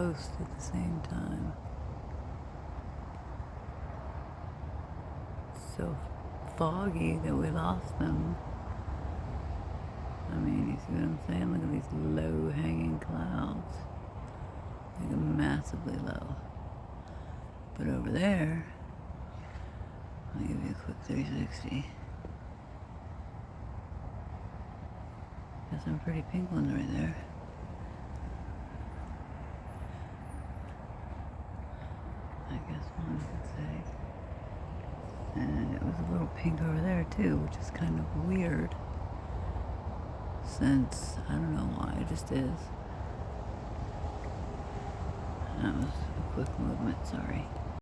coast at the same time. So foggy that we lost them. I mean, you see what I'm saying? Look at these low-hanging clouds. Like massively low. But over there, I'll give you a quick 360. Got some pretty pink ones right there. I guess one could say. And it was a little pink over there too, which is kind of weird. Since, I don't know why, it just is. That was a quick movement, sorry.